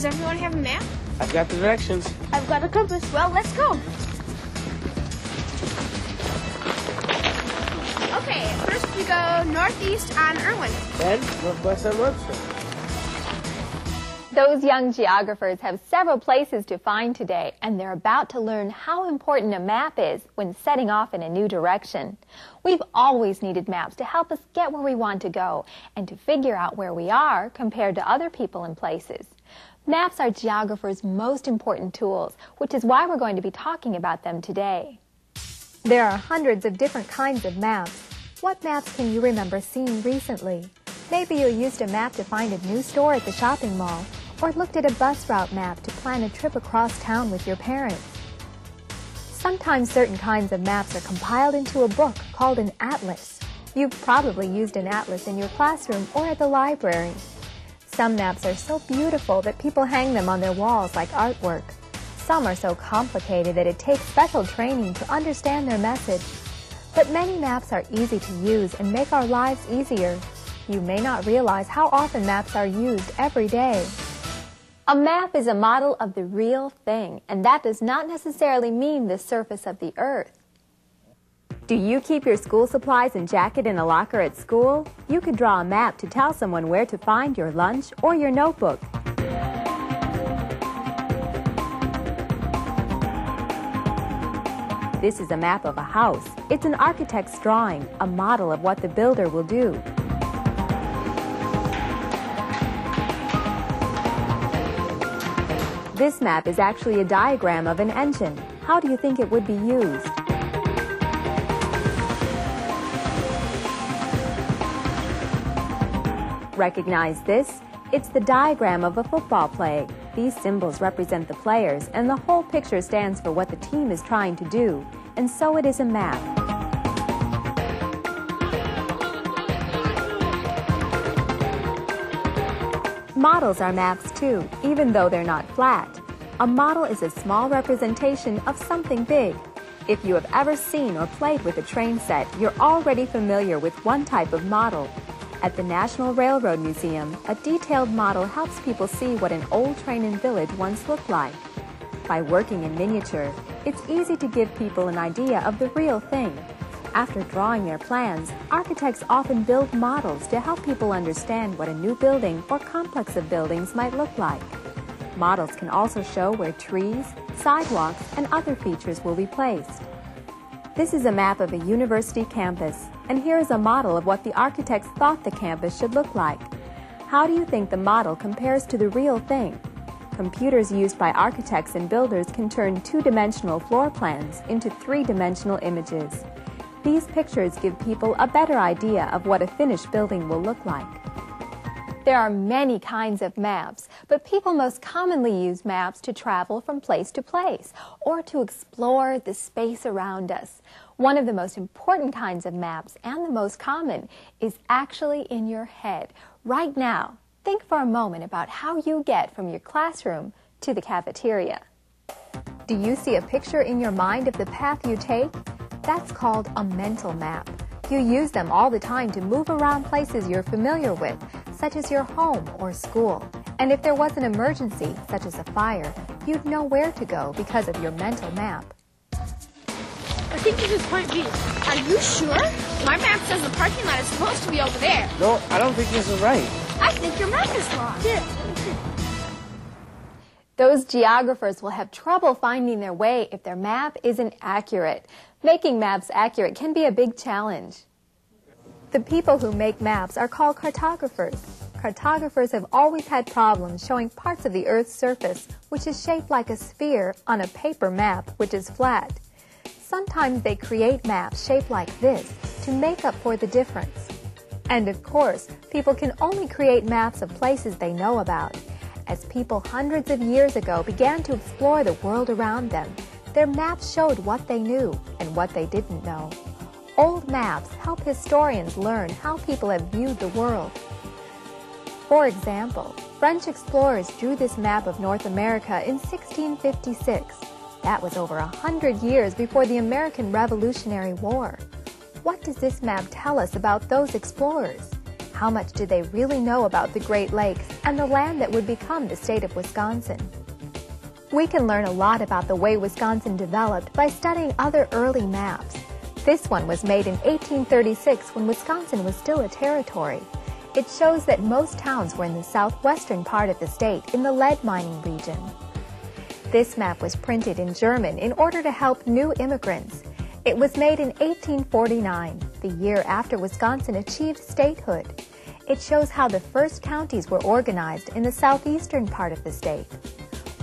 Does everyone have a map? I've got the directions. I've got a compass. Well, let's go. Okay, first we go northeast on Irwin. Then northwest on Webster. Those young geographers have several places to find today, and they're about to learn how important a map is when setting off in a new direction. We've always needed maps to help us get where we want to go and to figure out where we are compared to other people and places. Maps are geographers' most important tools, which is why we're going to be talking about them today. There are hundreds of different kinds of maps. What maps can you remember seeing recently? Maybe you used a map to find a new store at the shopping mall, or looked at a bus route map to plan a trip across town with your parents. Sometimes certain kinds of maps are compiled into a book called an atlas. You've probably used an atlas in your classroom or at the library. Some maps are so beautiful that people hang them on their walls like artwork. Some are so complicated that it takes special training to understand their message. But many maps are easy to use and make our lives easier. You may not realize how often maps are used every day. A map is a model of the real thing, and that does not necessarily mean the surface of the earth. Do you keep your school supplies and jacket in a locker at school? You could draw a map to tell someone where to find your lunch or your notebook. This is a map of a house. It's an architect's drawing, a model of what the builder will do. This map is actually a diagram of an engine. How do you think it would be used? Recognize this? It's the diagram of a football play. These symbols represent the players, and the whole picture stands for what the team is trying to do. And so it is a map. Models are maps too, even though they're not flat. A model is a small representation of something big. If you have ever seen or played with a train set, you're already familiar with one type of model. At the National Railroad Museum, a detailed model helps people see what an old train and village once looked like. By working in miniature, it's easy to give people an idea of the real thing. After drawing their plans, architects often build models to help people understand what a new building or complex of buildings might look like. Models can also show where trees, sidewalks, and other features will be placed. This is a map of a university campus, and here is a model of what the architects thought the campus should look like. How do you think the model compares to the real thing? Computers used by architects and builders can turn two-dimensional floor plans into three-dimensional images. These pictures give people a better idea of what a finished building will look like. There are many kinds of maps, but people most commonly use maps to travel from place to place or to explore the space around us. One of the most important kinds of maps, and the most common, is actually in your head. Right now, think for a moment about how you get from your classroom to the cafeteria. Do you see a picture in your mind of the path you take? That's called a mental map. You use them all the time to move around places you're familiar with, such as your home or school. And if there was an emergency, such as a fire, you'd know where to go because of your mental map. I think this is point B. Are you sure? My map says the parking lot is supposed to be over there. No, I don't think this is right. I think your map is wrong. Here. Those geographers will have trouble finding their way if their map isn't accurate. Making maps accurate can be a big challenge. The people who make maps are called cartographers. Cartographers have always had problems showing parts of the Earth's surface, which is shaped like a sphere, on a paper map, which is flat. Sometimes they create maps shaped like this to make up for the difference. And of course, people can only create maps of places they know about. As people hundreds of years ago began to explore the world around them, their maps showed what they knew and what they didn't know. Old maps help historians learn how people have viewed the world. For example, French explorers drew this map of North America in 1656. That was over 100 years before the American Revolutionary War. What does this map tell us about those explorers? how much do they really know about the Great Lakes and the land that would become the state of Wisconsin? We can learn a lot about the way Wisconsin developed by studying other early maps. This one was made in 1836 when Wisconsin was still a territory. It shows that most towns were in the southwestern part of the state in the lead mining region. This map was printed in German in order to help new immigrants. It was made in 1849, the year after Wisconsin achieved statehood. It shows how the first counties were organized in the southeastern part of the state.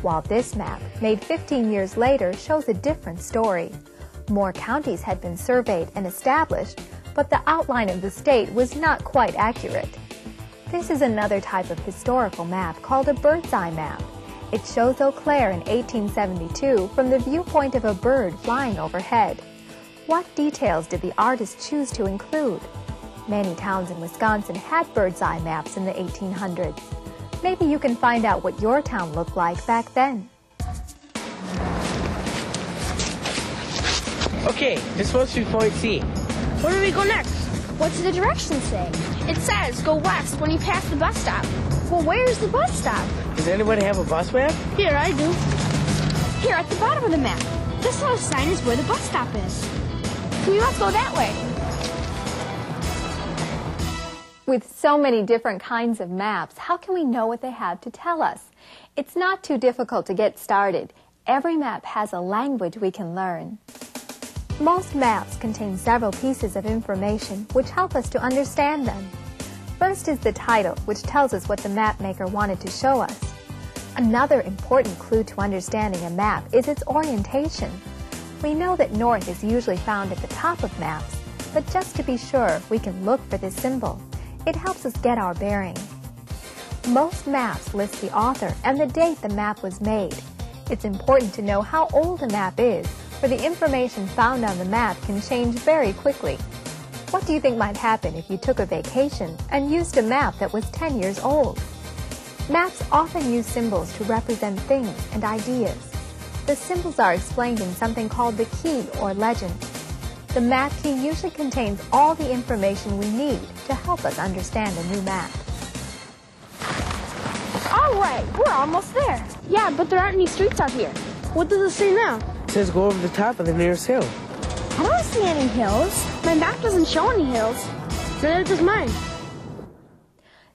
While this map, made 15 years later, shows a different story. More counties had been surveyed and established, but the outline of the state was not quite accurate. This is another type of historical map called a bird's eye map. It shows Eau Claire in 1872 from the viewpoint of a bird flying overhead. What details did the artist choose to include? Many towns in Wisconsin had bird's eye maps in the 1800s. Maybe you can find out what your town looked like back then. Okay, this must be point C. Where do we go next? What's the directions say? It says go west when you pass the bus stop. Well, where's the bus stop? Does anybody have a bus map? Here, I do. Here, at the bottom of the map. This little sign is where the bus stop is. We must go that way. With so many different kinds of maps, how can we know what they have to tell us? It's not too difficult to get started. Every map has a language we can learn. Most maps contain several pieces of information which help us to understand them. First is the title, which tells us what the map maker wanted to show us. Another important clue to understanding a map is its orientation. We know that north is usually found at the top of maps, but just to be sure, we can look for this symbol. It helps us get our bearing. Most maps list the author and the date the map was made. It's important to know how old a map is, for the information found on the map can change very quickly. What do you think might happen if you took a vacation and used a map that was 10 years old? Maps often use symbols to represent things and ideas. The symbols are explained in something called the key or legend. The map key usually contains all the information we need to help us understand a new map. All right, we're almost there. Yeah, but there aren't any streets out here. What does it say now? It says go over the top of the nearest hill. I don't see any hills. My map doesn't show any hills. Neither does mine.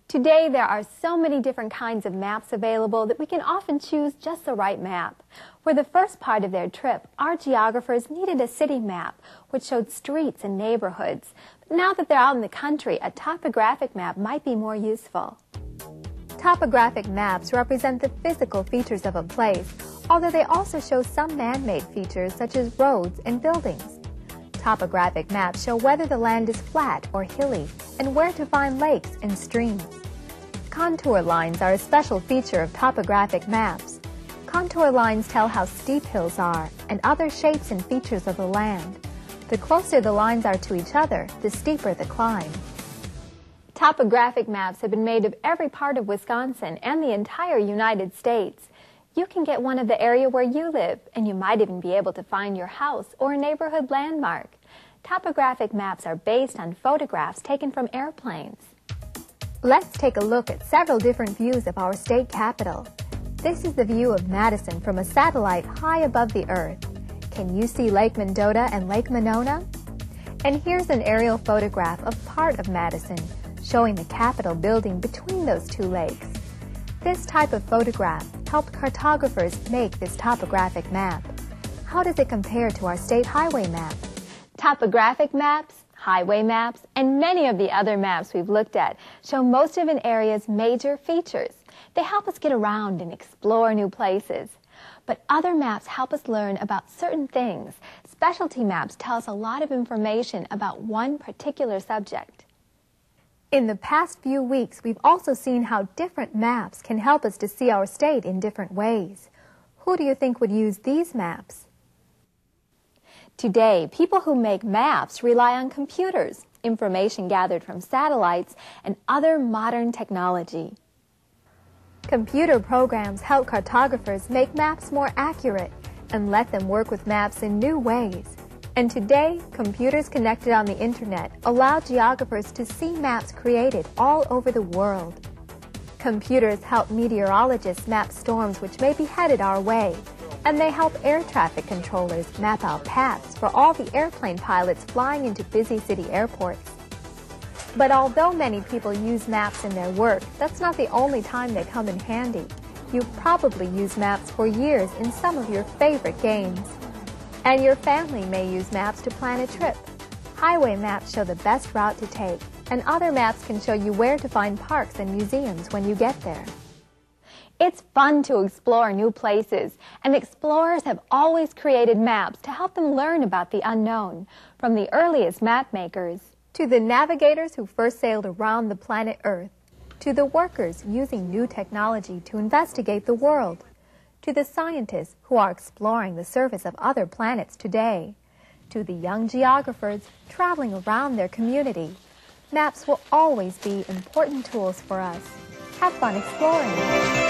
Today, there are so many different kinds of maps available that we can often choose just the right map. For the first part of their trip, our geographers needed a city map, which showed streets and neighborhoods. But now that they're out in the country, a topographic map might be more useful. Topographic maps represent the physical features of a place, although they also show some man-made features such as roads and buildings. Topographic maps show whether the land is flat or hilly and where to find lakes and streams. Contour lines are a special feature of topographic maps. Contour lines tell how steep hills are and other shapes and features of the land. The closer the lines are to each other, the steeper the climb. Topographic maps have been made of every part of Wisconsin and the entire United States. You can get one of the area where you live, and you might even be able to find your house or a neighborhood landmark. Topographic maps are based on photographs taken from airplanes. Let's take a look at several different views of our state capital. This is the view of Madison from a satellite high above the earth. Can you see Lake Mendota and Lake Monona? And here's an aerial photograph of part of Madison, showing the Capitol building between those two lakes. This type of photograph helped cartographers make this topographic map. How does it compare to our state highway map? Topographic maps, highway maps, and many of the other maps we've looked at show most of an area's major features. They help us get around and explore new places. But other maps help us learn about certain things. Specialty maps tell us a lot of information about one particular subject. In the past few weeks, we've also seen how different maps can help us to see our state in different ways. Who do you think would use these maps? Today, people who make maps rely on computers, information gathered from satellites, and other modern technology. Computer programs help cartographers make maps more accurate and let them work with maps in new ways. And today, computers connected on the internet allow geographers to see maps created all over the world. Computers help meteorologists map storms which may be headed our way, and they help air traffic controllers map out paths for all the airplane pilots flying into busy city airports. But although many people use maps in their work, that's not the only time they come in handy. You've probably used maps for years in some of your favorite games. And your family may use maps to plan a trip. Highway maps show the best route to take, and other maps can show you where to find parks and museums when you get there. It's fun to explore new places, and explorers have always created maps to help them learn about the unknown, from the earliest map makers to the navigators who first sailed around the planet Earth, to the workers using new technology to investigate the world, to the scientists who are exploring the surface of other planets today, to the young geographers traveling around their community. Maps will always be important tools for us. Have fun exploring.